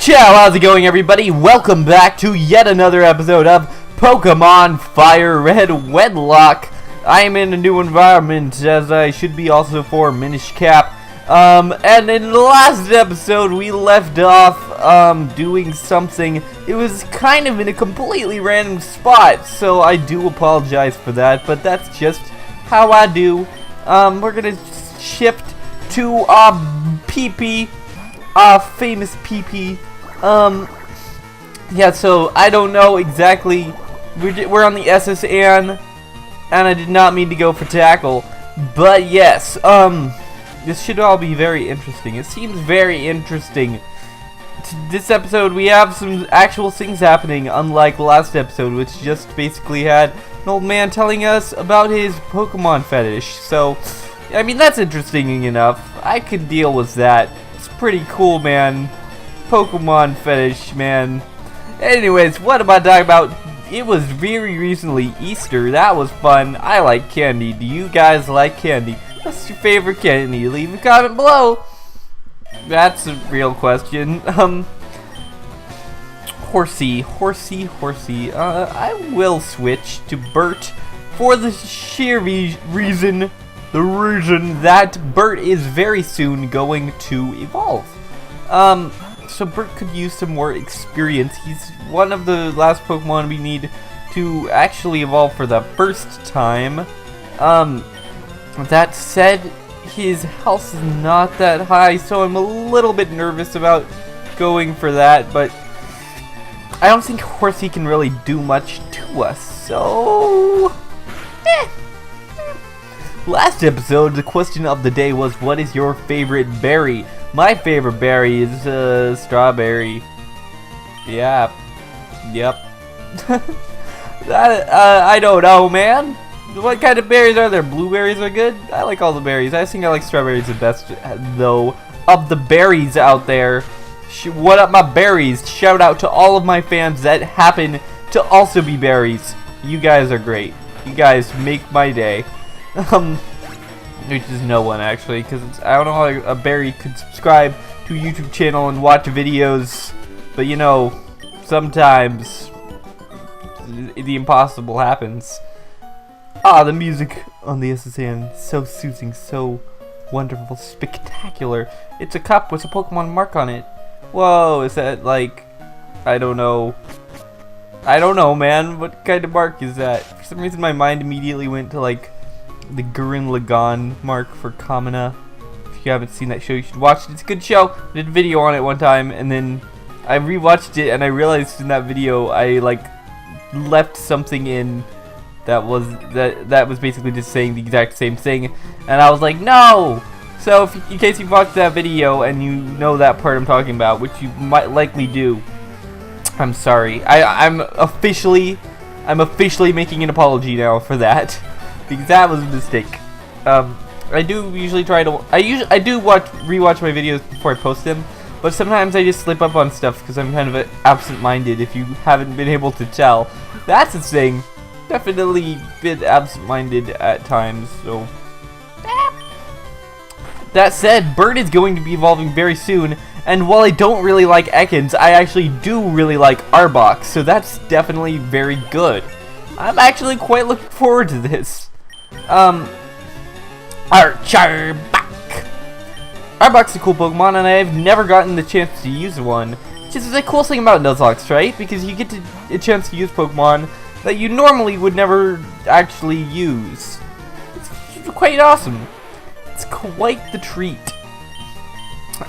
Ciao, how's it going, everybody? Welcome back to yet another episode of Pokemon FireRed Wedlocke. I am in a new environment, as I should be also for Minish Cap. And in the last episode, we left off, doing something. It was kind of in a completely random spot, so I do apologize for that, but that's just how I do. We're gonna shift to, PP, famous PP. Yeah, so I don't know exactly. We're on the SSN, and I did not mean to go for tackle, but yes, this should all be very interesting. It seems very interesting. This episode, we have some actual things happening, unlike last episode, which just basically had an old man telling us about his Pokemon fetish. So, I mean, that's interesting enough. I could deal with that. It's pretty cool, man. Pokemon fetish, man. Anyways, what am I talking about? It was very recently Easter. That was fun. I like candy. Do you guys like candy? What's your favorite candy? Leave a comment below. That's a real question. Horsey. I will switch to Bert for the sheer reason that Bert is very soon going to evolve. So Bert could use some more experience. He's one of the last Pokemon we need to actually evolve for the first time. That said, his health is not that high, so I'm a little bit nervous about going for that, but I don't think Horsey can really do much to us, so... Last episode, the question of the day was, what is your favorite berry? My favorite berry is, strawberry. Yeah. Yep. I don't know, man. What kind of berries are there? Blueberries are good? I like all the berries. I think I like strawberries the best, though, of the berries out there. What up, my berries? Shout out to all of my fans that happen to also be berries. You guys are great. You guys make my day. Which is no one, actually, because I don't know how a berry could subscribe to a YouTube channel and watch videos, but you know, sometimes the impossible happens. Ah, the music on the SSN, so soothing, so wonderful, spectacular. It's a cup with a Pokemon mark on it. Whoa, is that like, I don't know, man, what kind of mark is that? For some reason my mind immediately went to like the Gurren Lagann mark for Kamina. If you haven't seen that show, you should watch it. It's a good show. I did a video on it one time, and then I rewatched it, and I realized in that video I like left something in that was basically just saying the exact same thing, and I was like, no. So in case you've watched that video and you know that part I'm talking about, which you might likely do, I'm sorry. I'm officially making an apology now for that. Because that was a mistake. I do usually try to. I do rewatch my videos before I post them, but sometimes I just slip up on stuff because I'm kind of absent-minded. If you haven't been able to tell, that's a thing. Definitely been absent-minded at times. So that said, Bert is going to be evolving very soon, and while I don't really like Ekans, I actually do really like Arbok. So that's definitely very good. I'm actually quite looking forward to this. Arbok. Arbok's a cool Pokemon, and I've never gotten the chance to use one. Which is the cool thing about Nuzlocke, right? Because you get a chance to use Pokemon that you normally would never actually use. It's quite awesome. It's quite the treat.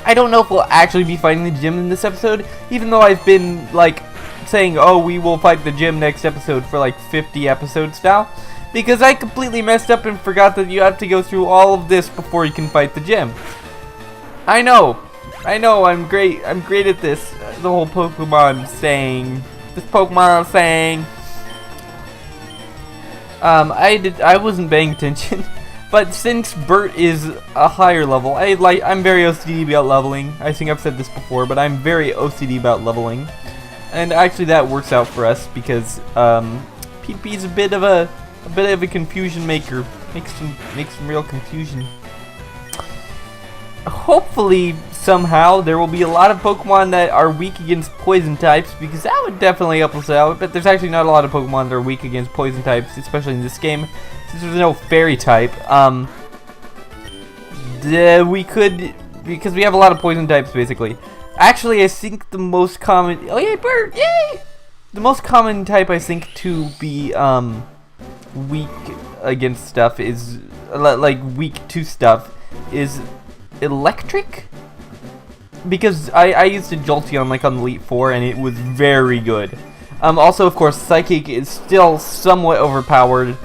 I don't know if we'll actually be fighting the gym in this episode, even though I've been, like, saying, oh, we will fight the gym next episode for like 50 episodes now, because I completely messed up and forgot that you have to go through all of this before you can fight the gym. I know, I'm great at this, the whole Pokemon saying, I wasn't paying attention, but since Bert is a higher level, I'm very OCD about leveling. I think I've said this before, but I'm very OCD about leveling. And actually that works out for us because PP's a bit of a confusion maker. Makes some real confusion. hopefully somehow there will be a lot of Pokemon that are weak against poison types, because that would definitely help us out. But there's actually not a lot of Pokemon that are weak against poison types, especially in this game, since there's no fairy type. We could, because we have a lot of poison types basically. Actually, I think the most common, oh yay bird, yay! The most common type I think to be weak against stuff is, like weak to stuff, is electric. Because I used a Jolteon like on Elite 4 and it was very good. Also, of course, Psychic is still somewhat overpowered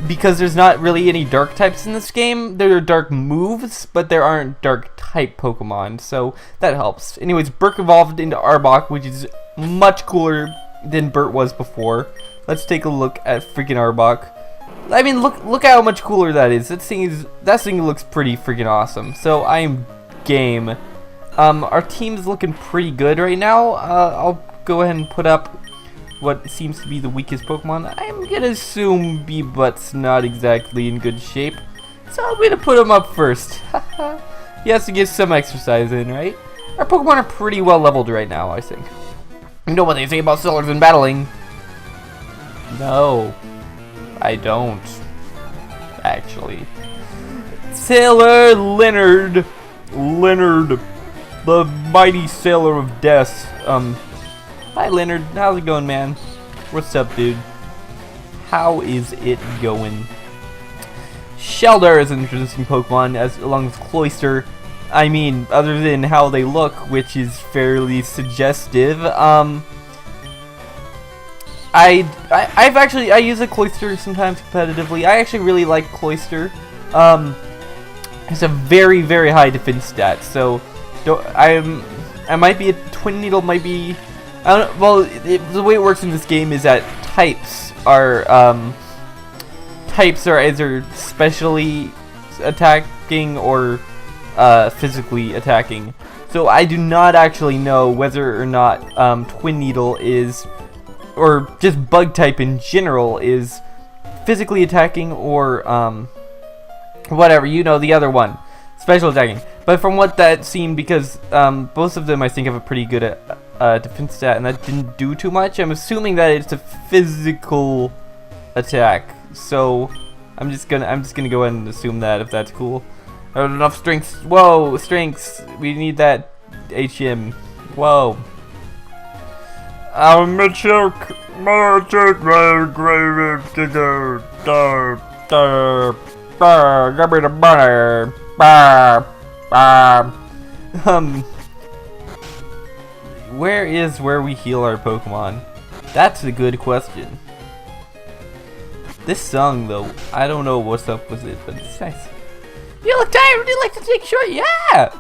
because there's not really any dark types in this game. There are dark moves, but there aren't dark type Pokemon, so that helps. Anyways, Burke evolved into Arbok, which is much cooler than Burt was before. Let's take a look at freaking Arbok. I mean, look how much cooler that is. That thing looks pretty freaking awesome. So I'm game. Our team's looking pretty good right now. I'll go ahead and put up what seems to be the weakest Pokemon. I'm gonna assume B-Butt's not exactly in good shape, so I'm gonna put him up first. He has to get some exercise in, right? Our Pokemon are pretty well leveled right now, I think. You know what they say about sellers in battling? No, I don't. Actually, Sailor Leonard, the mighty Sailor of Death. Hi Leonard, how's it going, man? What's up, dude? How is it going? Shellder is an interesting Pokemon, along with Cloyster. I mean, other than how they look, which is fairly suggestive. I use a Cloyster sometimes competitively. I actually really like Cloyster. It's a very, very high defense stat, so I might be a Twin Needle, might be. I don't. Well, the way it works in this game is that types are either specially attacking or physically attacking. So I do not actually know whether or not Twin Needle is, or just Bug type in general is physically attacking or whatever. You know, the other one, special attacking. But from what that seemed, because both of them I think have a pretty good defense stat, and that didn't do too much. I'm assuming that it's a physical attack. So I'm just gonna go ahead and assume that, if that's cool. I have enough strengths. Whoa, strengths. We need that HM. Whoa. I'm a choke. Where we heal our Pokemon? That's a good question. This song, though, I don't know what's up with it, but it's nice. You look tired. Would you like to take a short? Yeah!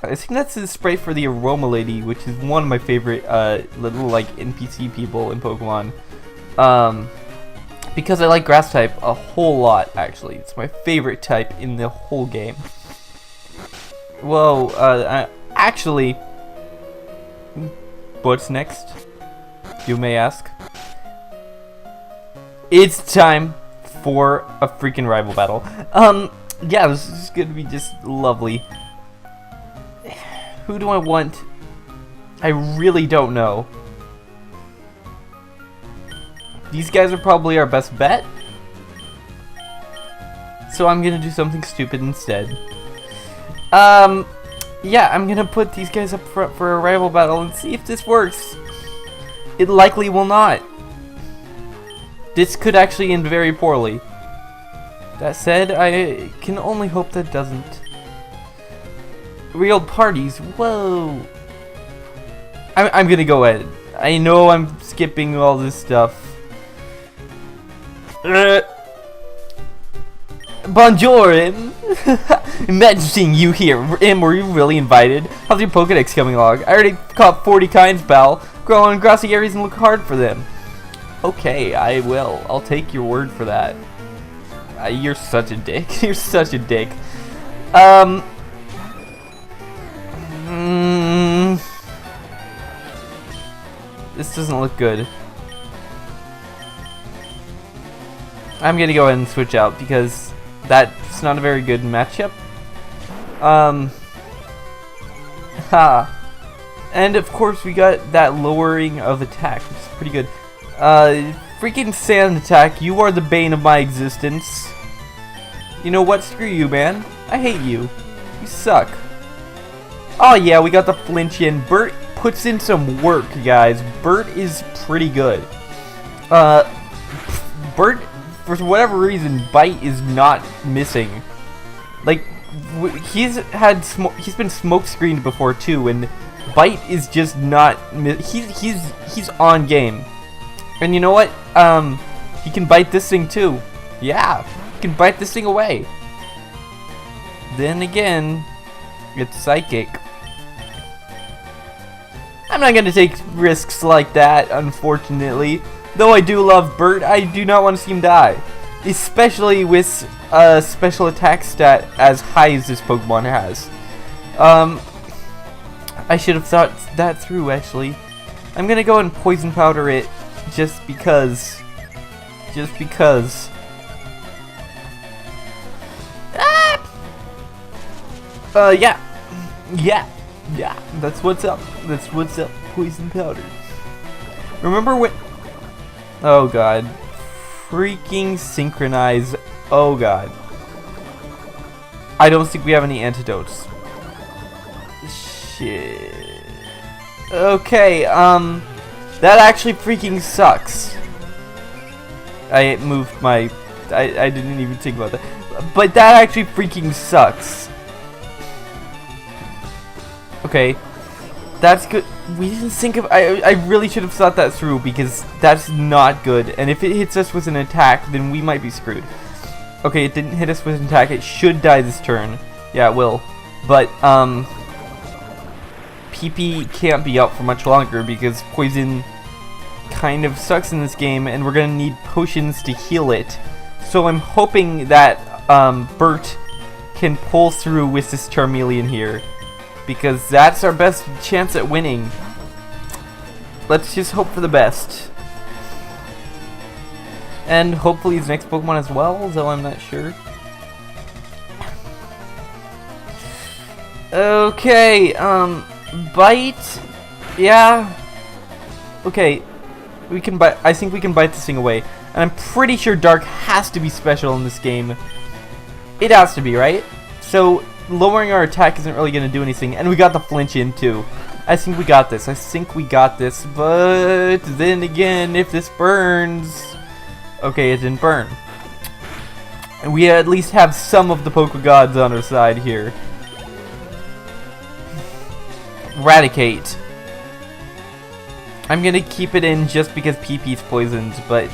I think that's the spray for the Aroma Lady, which is one of my favorite little like NPC people in Pokemon. Because I like Grass type a whole lot, actually. It's my favorite type in the whole game. Whoa, actually, what's next, you may ask? It's time for a freaking rival battle. Yeah, this is gonna be just lovely. Who do I want? I really don't know. These guys are probably our best bet, so I'm gonna do something stupid instead. Yeah, I'm gonna put these guys up front for a rival battle and see if this works. It likely will not. This could actually end very poorly. That said, I can only hope that doesn't. Real parties, whoa. I'm gonna go ahead. I know I'm skipping all this stuff. Bonjour, Im. Imagine seeing you here. Im, were you really invited? How's your Pokedex coming along? I already caught 40 kinds, pal. Grow in grassy areas and look hard for them. Okay, I will. I'll take your word for that. You're such a dick. You're such a dick. This doesn't look good. I'm gonna go ahead and switch out because that's not a very good matchup. Ha! And of course we got that lowering of attack, which is pretty good. Freaking sand attack, you are the bane of my existence. You know what? Screw you, man. I hate you. You suck. Oh yeah, we got the flinch in. Bert puts in some work, guys. Bert is pretty good. Bert, for whatever reason, Bite is not missing. Like, he's been smoke screened before too, and Bite is just not. He's on game. And you know what? He can bite this thing too. Yeah, he can bite this thing away. Then again, it's psychic. I'm not gonna take risks like that, unfortunately. Though I do love Bert, I do not want to see him die. Especially with a special attack stat as high as this Pokemon has. I should have thought that through, actually. I'm gonna go and Poison Powder it, just because. Just because. Yeah. Yeah, that's what's up. That's what's up, Poison Powder. Remember when... Oh god. Freaking synchronize. Oh god. I don't think we have any antidotes. Shit. Okay, that actually freaking sucks. I moved my... I didn't even think about that. But that actually freaking sucks. Okay. That's good. We didn't think of... I really should have thought that through, because that's not good. And if it hits us with an attack, then we might be screwed. Okay, it didn't hit us with an attack. It should die this turn. Yeah, it will. But, PP can't be out for much longer, because poison kind of sucks in this game, and we're gonna need potions to heal it. So I'm hoping that, Bert can pull through with this Charmeleon here, because that's our best chance at winning. Let's just hope for the best. And hopefully his next Pokemon as well, though I'm not sure. Okay, Bite. Yeah. Okay, we can bite. I think we can bite this thing away. And I'm pretty sure Dark has to be special in this game. It has to be, right? So lowering our attack isn't really going to do anything. And we got the flinch in too. I think we got this. I think we got this. But then again, if this burns... Okay, it didn't burn. And we at least have some of the Pokegods on our side here. Eradicate. I'm gonna keep it in just because PP's poisoned, but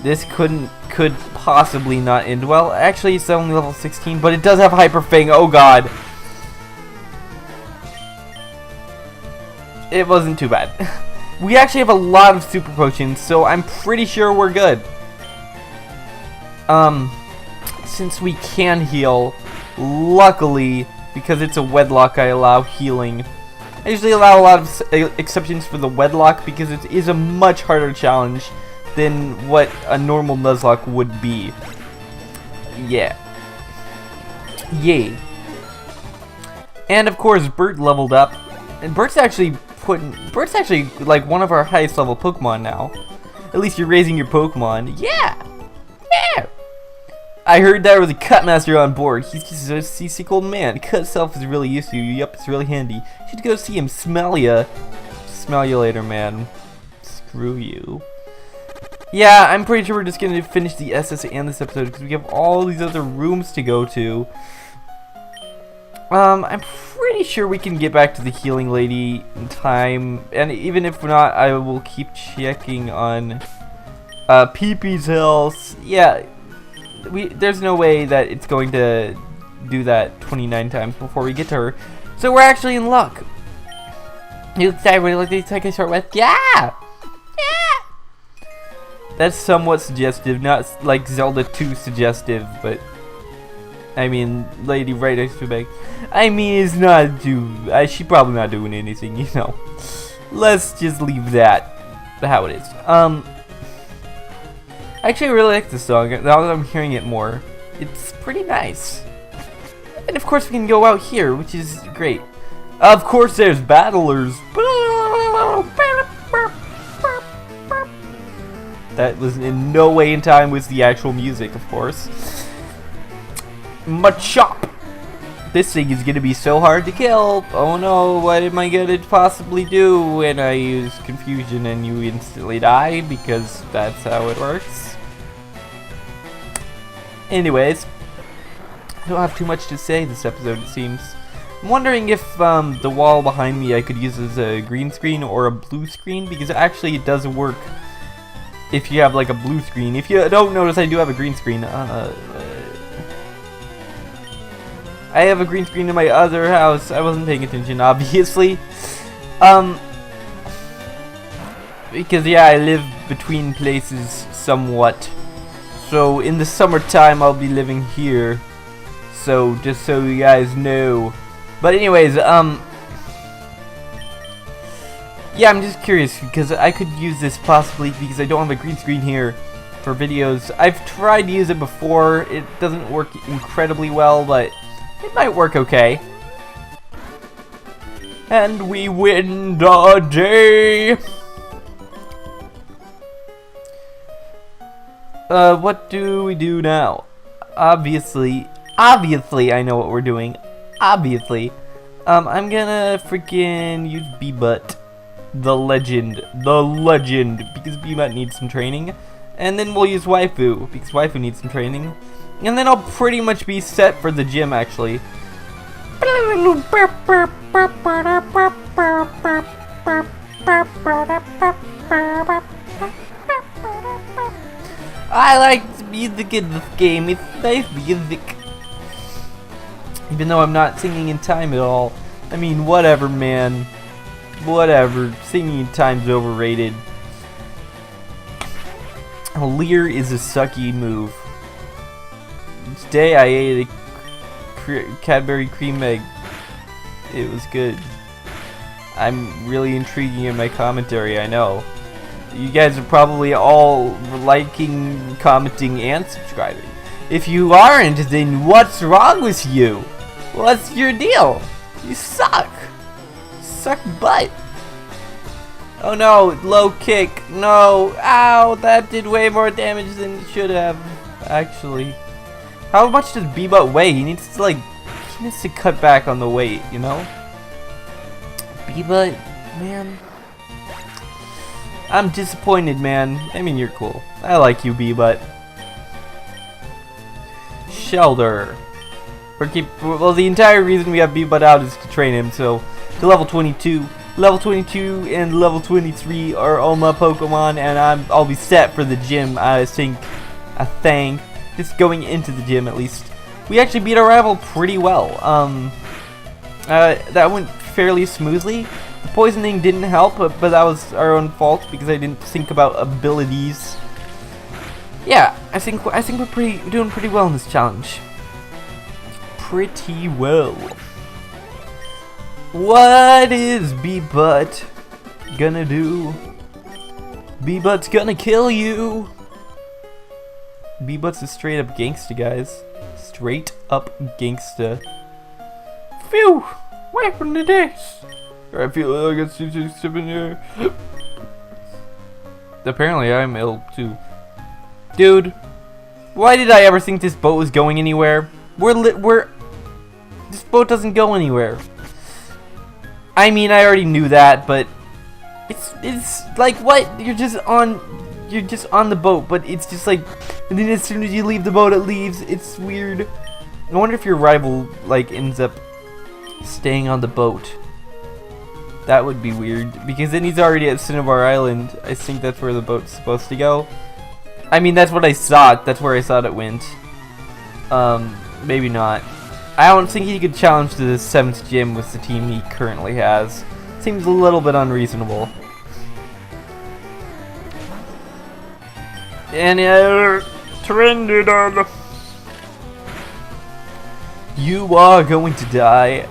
this could possibly not end well. Actually, it's only level 16, but it does have Hyper Fang. Oh god. It wasn't too bad. We actually have a lot of super potions, so I'm pretty sure we're good. Since we can heal, luckily, because it's a Wedlocke, I allow healing. I usually allow a lot of exceptions for the Wedlocke because it is a much harder challenge than what a normal Nuzlocke would be. Yeah. Yay. And of course, Bert leveled up, and Bert's actually like one of our highest level Pokemon now. At least you're raising your Pokemon. Yeah! Yeah! I heard there was a Cut Master on board. He's just a seasick old man. Cut itself is really used to you. Yup, it's really handy. You should go see him. Smell ya. Smell you later, man. Screw you. Yeah, I'm pretty sure we're just gonna finish the SS and this episode because we have all these other rooms to go to. I'm pretty sure we can get back to the healing lady in time, and even if not, I will keep checking on PP's health. Yeah, there's no way that it's going to do that 29 times before we get to her, so we're actually in luck. You look tired. Would you like to take a short rest? Yeah! Yeah! That's somewhat suggestive, not like Zelda 2 suggestive, but I mean, Lady right next to me. I mean, it's not she's probably not doing anything, you know. Let's just leave that how it is. Actually, I really like this song. Now that I'm hearing it more, it's pretty nice. And of course we can go out here, which is great. Of course there's battlers. That was in no way in time with the actual music, of course. Machop! This thing is gonna be so hard to kill. Oh no, what am I gonna possibly do when I use confusion and you instantly die? Because that's how it works. Anyways, I don't have too much to say this episode, it seems. I'm wondering if the wall behind me I could use as a green screen or a blue screen, because actually it does work if you have like a blue screen. If you don't notice, I do have a green screen. I have a green screen in my other house. I wasn't paying attention, obviously. Because yeah, I live between places somewhat. So in the summertime, I'll be living here. So just so you guys know. But anyways, yeah, I'm just curious because I could use this possibly because I don't have a green screen here for videos. I've tried to use it before. It doesn't work incredibly well, but it might work okay. And we win the day! What do we do now? Obviously I know what we're doing. Obviously. I'm gonna freaking use B-Butt. The legend, because B-Butt needs some training. And then we'll use Waifu, because Waifu needs some training. And then I'll pretty much be set for the gym, actually. I like the music in this game, it's nice music. Even though I'm not singing in time at all. I mean, whatever, man. Whatever, singing in time's overrated. Leer is a sucky move. Today I ate a Cadbury cream egg. It was good. I'm really intriguing in my commentary, I know. You guys are probably all liking, commenting, and subscribing. If you aren't, then what's wrong with you? What's your deal? You suck. Suck butt. Oh no, low kick. No. Ow, that did way more damage than it should have, actually. How much does B-Butt weigh? He needs to cut back on the weight, you know? B-Butt, man. I'm disappointed, man. I mean, you're cool. I like you, B-Butt. Shelter. Well, the entire reason we have B-Butt out is to train him, so to level 22. Level 22 and level 23 are all my Pokemon, and I'll be set for the gym, I think. Just going into the gym, at least. We actually beat our rival pretty well. That went fairly smoothly. The poisoning didn't help, but that was our own fault because I didn't think about abilities. Yeah, I think we're doing pretty well in this challenge. Pretty well. What is B-Butt gonna do? B-Butt's gonna kill you. B-Butt's a straight up gangsta, guys. Straight up gangsta. Phew! Away from the dish! I feel like it's too in here. Apparently I'm ill too. Dude, why did I ever think this boat was going anywhere? This boat doesn't go anywhere. I mean, I already knew that, but it's like, what? You're just on the boat, but it's just like, and then as soon as you leave the boat, it leaves. It's weird. I wonder if your rival ends up staying on the boat. That would be weird, because then he's already at Cinnabar Island. I think that's where the boat's supposed to go. I mean, that's what I thought. That's where I thought it went. Maybe not. I don't think he could challenge to the 7th gym with the team he currently has. Seems a little bit unreasonable. And trended on. You are going to die.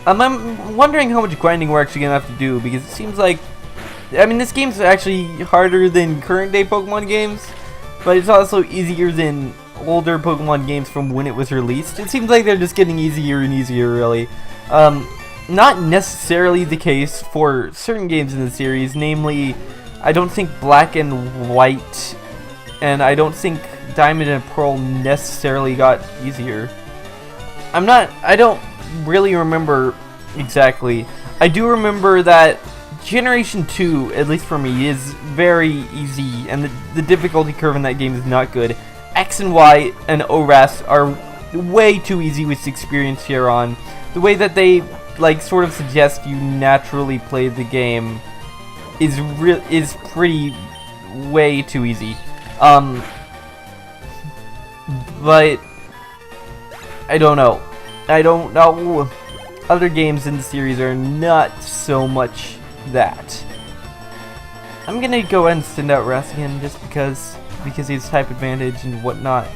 I'm wondering how much grinding we're actually gonna have to do, because it seems like, I mean, this game's actually harder than current day Pokemon games, but it's also easier than older Pokemon games from when it was released. It seems like they're just getting easier and easier, really. Not necessarily the case for certain games in the series, namely, I don't think Black and White, and I don't think Diamond and Pearl necessarily got easier. I don't really remember exactly. I do remember that Generation 2, at least for me, is very easy, and the difficulty curve in that game is not good. X and Y and ORAS are way too easy with experience here on. The way that they like sort of suggest you naturally play the game is pretty way too easy. But I don't know. Other games in the series are not so much that. I'm gonna go ahead and send out Raskin just because he has type advantage and whatnot.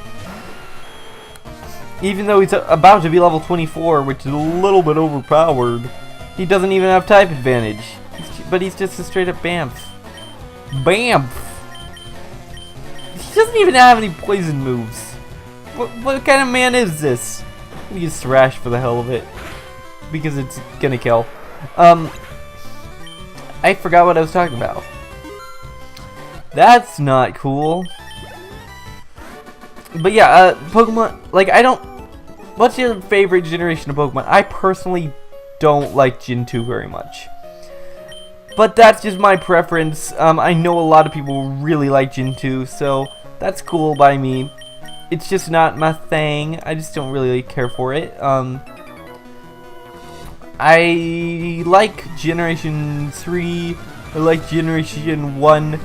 Even though he's about to be level 24, which is a little bit overpowered, he doesn't even have type advantage. But he's just a straight up Bamf. Bamf! He doesn't even have any poison moves. What kind of man is this? I'm gonna use Thrash for the hell of it. Because it's gonna kill. I forgot what I was talking about. That's not cool. But yeah, Pokemon, like, what's your favorite generation of Pokemon? I personally don't like Gen 2 very much. But that's just my preference. I know a lot of people really like Gen 2, so that's cool by me. It's just not my thing. I just don't really care for it. I like Generation 3. I like Generation 1.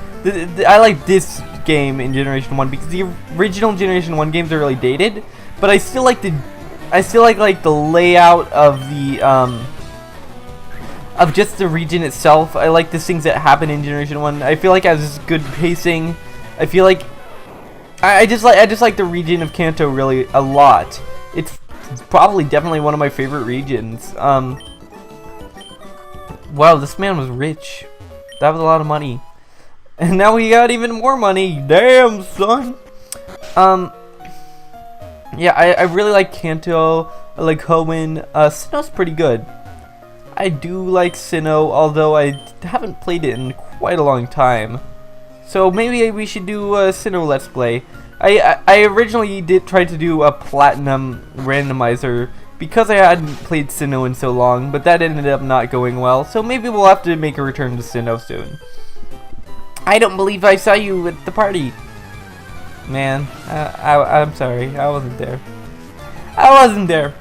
I like this game in Generation 1 because the original Generation 1 games are really dated, but I still like the layout of the of just the region itself. I like the things that happen in Generation 1. I feel like it has good pacing. I feel like I just like the region of Kanto really a lot. It's probably definitely one of my favorite regions. Wow, this man was rich. That was a lot of money. And now we got even more money. Damn, son. Yeah, I really like Kanto. I like Hoenn. Sinnoh's pretty good. I do like Sinnoh, although I haven't played it in quite a long time. So maybe we should do a Sinnoh Let's Play. I originally did try to do a Platinum randomizer because I hadn't played Sinnoh in so long, but that ended up not going well. So maybe we'll have to make a return to Sinnoh soon. I don't believe I saw you at the party. Man, I'm sorry. I wasn't there.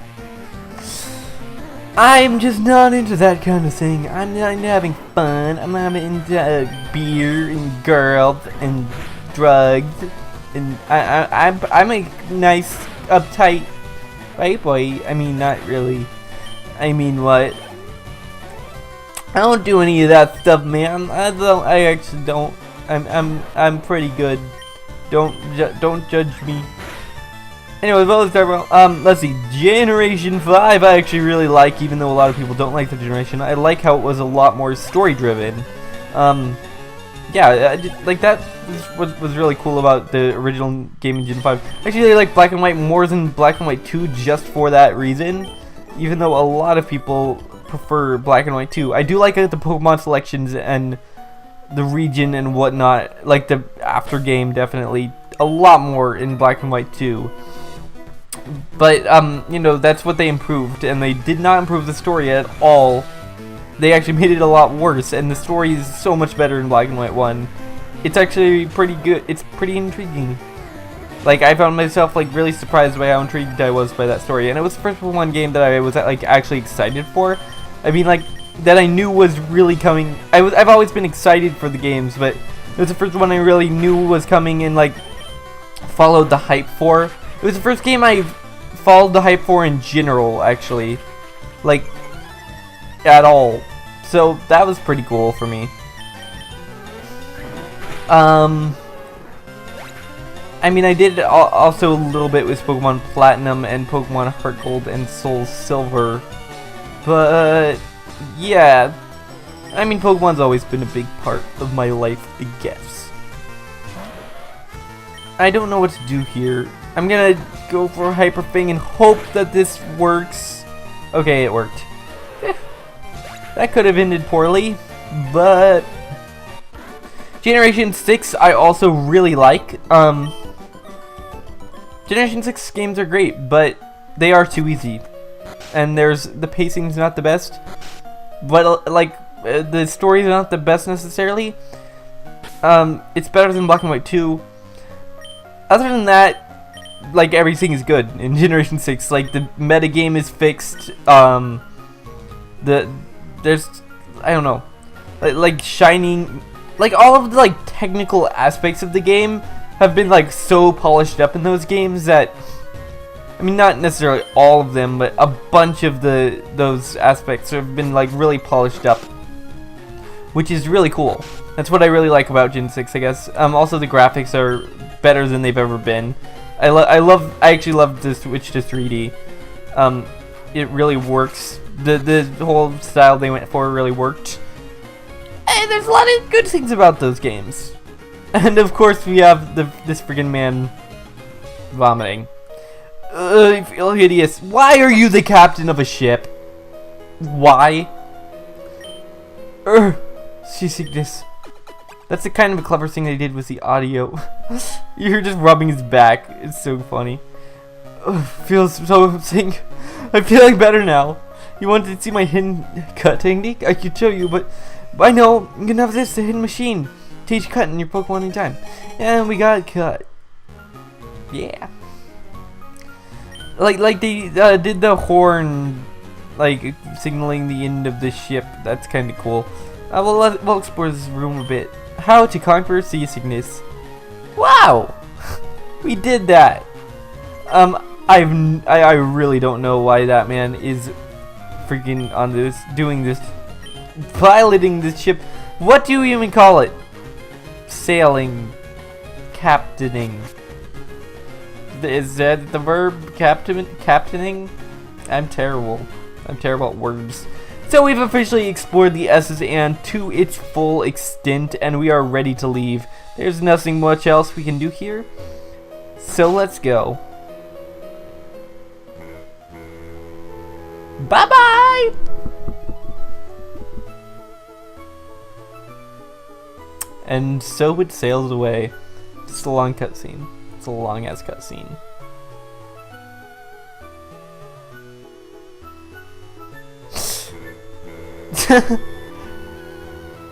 I'm just not into that kind of thing. I'm not into having fun. I'm not into beer and girls and drugs. And I'm a nice, uptight white boy. I mean, not really. I mean, what? I don't do any of that stuff, man. I actually don't. I'm pretty good. Don't judge me. Anyway, what was that about? Let's see. Generation 5 I actually really like, even though a lot of people don't like the generation. I like how it was a lot more story driven. Yeah, like that was really cool about the original game in Gen 5. Actually, I like Black and White more than Black and White 2 just for that reason. Even though a lot of people prefer Black and White 2. I do like the Pokemon selections and the region and whatnot. Like the after game, definitely a lot more in Black and White 2. But you know, that's what they improved, and they did not improve the story at all. They actually made it a lot worse, and the story is so much better in Black and White 1. It's actually pretty good. It's pretty intriguing. Like, I found myself like really surprised by how intrigued I was by that story, and it was the first one game that I was like actually excited for. I mean, like, that I knew was really coming. I've always been excited for the games, but it was the first one I really knew was coming and like followed the hype for. It was the first game I followed the hype for in general, actually, like at all. So that was pretty cool for me. I mean, I did also a little bit with Pokemon Platinum and Pokemon Heart Gold and Soul Silver, but yeah, I mean, Pokemon's always been a big part of my life, I guess. I don't know what to do here. I'm gonna go for a Hyper Fang and hope that this works. Okay, it worked. That could have ended poorly, but Generation 6 I also really like. Generation 6 games are great, but they are too easy. And the pacing's not the best. But like the story's not the best necessarily. It's better than Black and White 2. Other than that, like everything is good in Generation 6. Like the meta game is fixed. There's I don't know, like shining, like all of the like technical aspects of the game have been like so polished up in those games that, I mean, not necessarily all of them, but a bunch of those aspects have been like really polished up, which is really cool. That's what I really like about Gen 6, I guess. Also the graphics are better than they've ever been. I actually love the switch to 3D. It really works. The whole style they went for really worked. And there's a lot of good things about those games. And of course we have this friggin' man vomiting. I feel hideous. Why are you the captain of a ship? Why? Seasickness. That's the kind of a clever thing they did with the audio. You're just rubbing his back. It's so funny. Feels so sick. I'm feeling better now. You wanted to see my hidden cut technique? I could show you, but I know you can have this, the hidden machine. Teach cut in your Pokemon anytime. And we got cut. Yeah. Like they did the horn, like signaling the end of the ship. That's kind of cool. We'll explore this room a bit. How to conquer seasickness. Wow, we did that. I really don't know why that man is freaking on this, doing this, piloting this ship. What do you even call it? Sailing, captaining. Is that the verb? Captaining? I'm terrible. I'm terrible at words. So we've officially explored the S's and to its full extent, and we are ready to leave. There's nothing much else we can do here, so let's go. Bye-bye! And so it sails away. It's a long cutscene. It's a long-ass cutscene.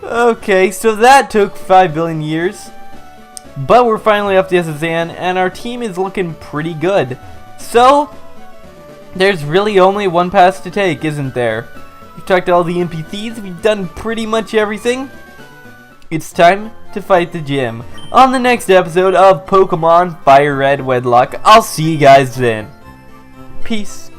Okay, so that took 5 billion years. But we're finally off the SSN, and our team is looking pretty good. So, there's really only one path to take, isn't there? We've talked to all the NPCs, we've done pretty much everything. It's time to fight the gym. On the next episode of Pokemon FireRed Wedlocke. I'll see you guys then. Peace.